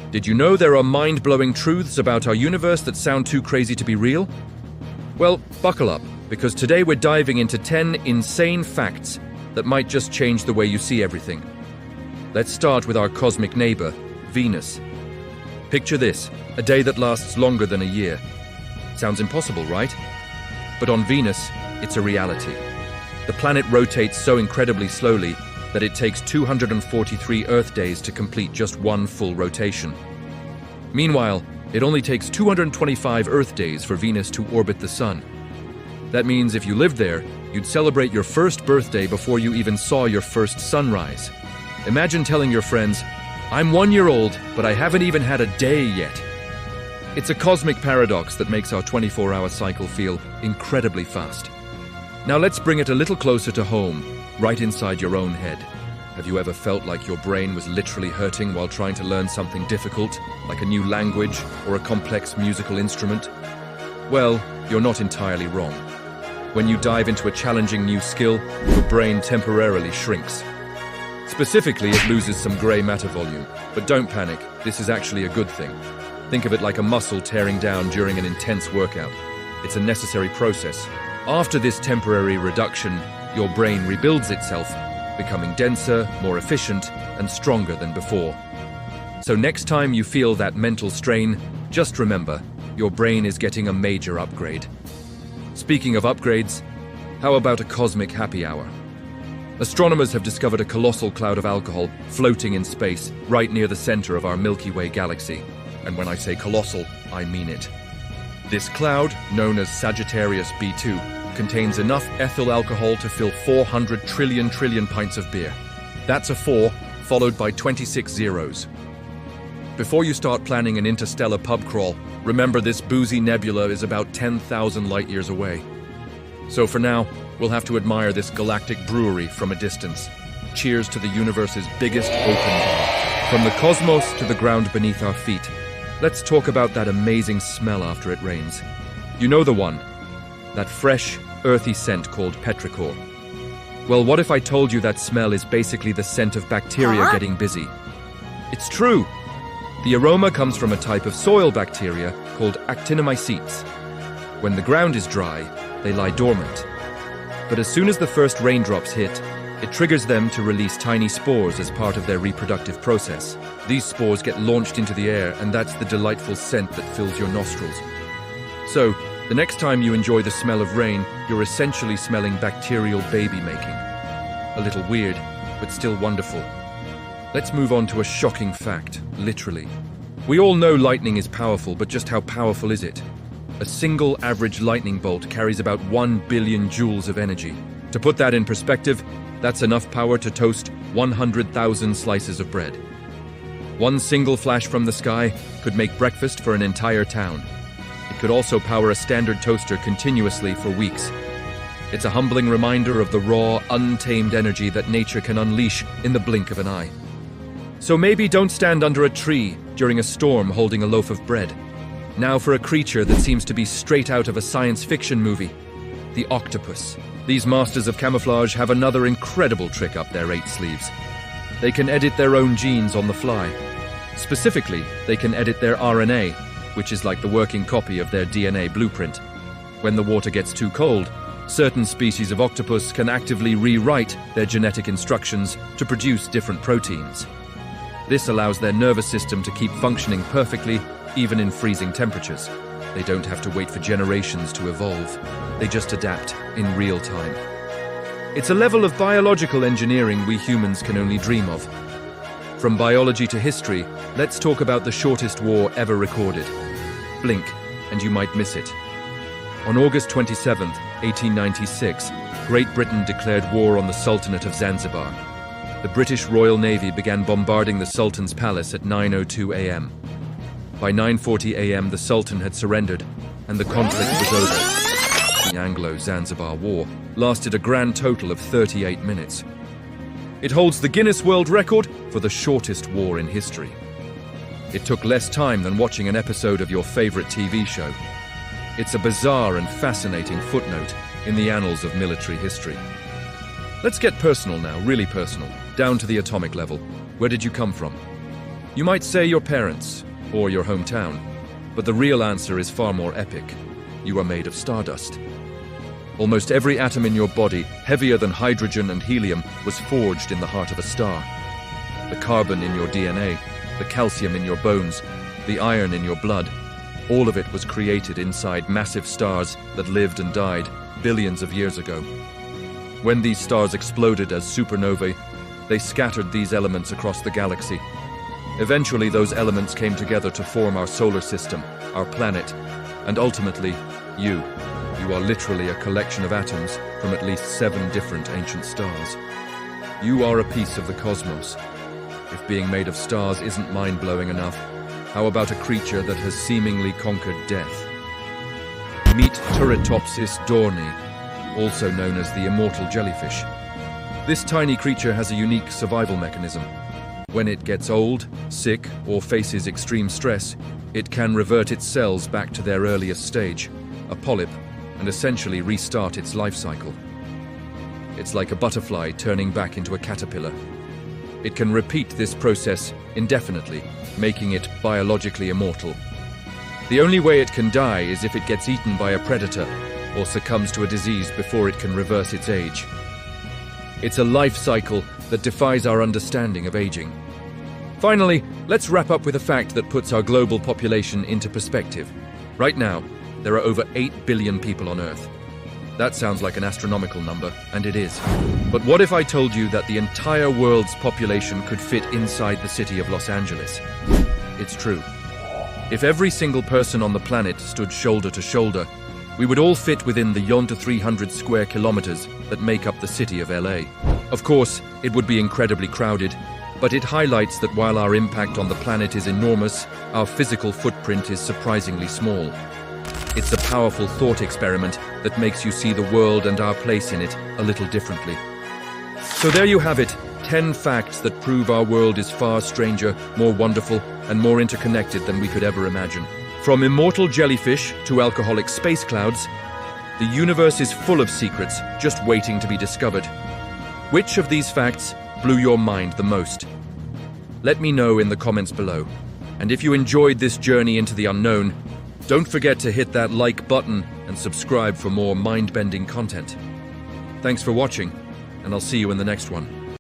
Did you know there are mind-blowing truths about our universe that sound too crazy to be real? Well, buckle up, because today we're diving into 10 insane facts that might just change the way you see everything. Let's start with our cosmic neighbor, Venus. Picture this, a day that lasts longer than a year. Sounds impossible, right? But on Venus, it's a reality. The planet rotates so incredibly slowly that it takes 243 Earth days to complete just one full rotation. Meanwhile, it only takes 225 Earth days for Venus to orbit the Sun. That means if you lived there, you'd celebrate your first birthday before you even saw your first sunrise. Imagine telling your friends, "I'm 1 year old, but I haven't even had a day yet." It's a cosmic paradox that makes our 24-hour cycle feel incredibly fast. Now let's bring it a little closer to home, right inside your own head. Have you ever felt like your brain was literally hurting while trying to learn something difficult, like a new language or a complex musical instrument? Well, you're not entirely wrong. When you dive into a challenging new skill, your brain temporarily shrinks. Specifically, it loses some gray matter volume. But don't panic, this is actually a good thing. Think of it like a muscle tearing down during an intense workout. It's a necessary process. After this temporary reduction, your brain rebuilds itself, becoming denser, more efficient, and stronger than before. So next time you feel that mental strain, just remember, your brain is getting a major upgrade. Speaking of upgrades, how about a cosmic happy hour? Astronomers have discovered a colossal cloud of alcohol floating in space right near the center of our Milky Way galaxy. And when I say colossal, I mean it. This cloud, known as Sagittarius B2, contains enough ethyl alcohol to fill 400 trillion pints of beer. That's a 4, followed by 26 zeros. Before you start planning an interstellar pub crawl, remember this boozy nebula is about 10,000 light years away. So for now, we'll have to admire this galactic brewery from a distance. Cheers to the universe's biggest open bar. From the cosmos to the ground beneath our feet, let's talk about that amazing smell after it rains. You know the one. That fresh, earthy scent called petrichor. Well, what if I told you that smell is basically the scent of bacteria getting busy? It's true! The aroma comes from a type of soil bacteria called actinomycetes. When the ground is dry, they lie dormant. But as soon as the first raindrops hit, it triggers them to release tiny spores as part of their reproductive process. These spores get launched into the air, and that's the delightful scent that fills your nostrils. So, the next time you enjoy the smell of rain, you're essentially smelling bacterial baby making. A little weird, but still wonderful. Let's move on to a shocking fact, literally. We all know lightning is powerful, but just how powerful is it? A single average lightning bolt carries about 1 billion joules of energy. To put that in perspective, that's enough power to toast 100,000 slices of bread. One single flash from the sky could make breakfast for an entire town. It could also power a standard toaster continuously for weeks. It's a humbling reminder of the raw, untamed energy that nature can unleash in the blink of an eye. So maybe don't stand under a tree during a storm holding a loaf of bread. Now for a creature that seems to be straight out of a science fiction movie, the octopus. These masters of camouflage have another incredible trick up their 8 sleeves. They can edit their own genes on the fly. Specifically, they can edit their RNA, which is like the working copy of their DNA blueprint. When the water gets too cold, certain species of octopus can actively rewrite their genetic instructions to produce different proteins. This allows their nervous system to keep functioning perfectly, even in freezing temperatures. They don't have to wait for generations to evolve. They just adapt in real time. It's a level of biological engineering we humans can only dream of. From biology to history, let's talk about the shortest war ever recorded. Blink, and you might miss it. On August 27, 1896, Great Britain declared war on the Sultanate of Zanzibar. The British Royal Navy began bombarding the Sultan's palace at 9:02 a.m. By 9:40 a.m., the Sultan had surrendered, and the conflict was over. The Anglo-Zanzibar War lasted a grand total of 38 minutes. It holds the Guinness World Record for the shortest war in history. It took less time than watching an episode of your favorite TV show. It's a bizarre and fascinating footnote in the annals of military history. Let's get personal now, really personal, down to the atomic level. Where did you come from? You might say your parents, or your hometown, but the real answer is far more epic. You are made of stardust. Almost every atom in your body, heavier than hydrogen and helium, was forged in the heart of a star. The carbon in your DNA, the calcium in your bones, the iron in your blood, all of it was created inside massive stars that lived and died billions of years ago. When these stars exploded as supernovae, they scattered these elements across the galaxy. Eventually, those elements came together to form our solar system, our planet, and ultimately, you. You are literally a collection of atoms from at least 7 different ancient stars. You are a piece of the cosmos. If being made of stars isn't mind-blowing enough, how about a creature that has seemingly conquered death? Meet Turritopsis dohrnii, also known as the immortal jellyfish. This tiny creature has a unique survival mechanism. When it gets old, sick, or faces extreme stress, it can revert its cells back to their earliest stage, a polyp, and essentially restart its life cycle. It's like a butterfly turning back into a caterpillar. It can repeat this process indefinitely, making it biologically immortal. The only way it can die is if it gets eaten by a predator or succumbs to a disease before it can reverse its age. It's a life cycle that defies our understanding of aging. Finally, let's wrap up with a fact that puts our global population into perspective. Right now, there are over 8 billion people on Earth. That sounds like an astronomical number, and it is. But what if I told you that the entire world's population could fit inside the city of Los Angeles? It's true. If every single person on the planet stood shoulder to shoulder, we would all fit within the yonder 300 square kilometers that make up the city of LA. Of course, it would be incredibly crowded, but it highlights that while our impact on the planet is enormous, our physical footprint is surprisingly small. It's a powerful thought experiment that makes you see the world and our place in it a little differently. So there you have it, 10 facts that prove our world is far stranger, more wonderful, and more interconnected than we could ever imagine. From immortal jellyfish to alcoholic space clouds, the universe is full of secrets just waiting to be discovered. Which of these facts blew your mind the most? Let me know in the comments below. And if you enjoyed this journey into the unknown, don't forget to hit that like button and subscribe for more mind-bending content. Thanks for watching, and I'll see you in the next one.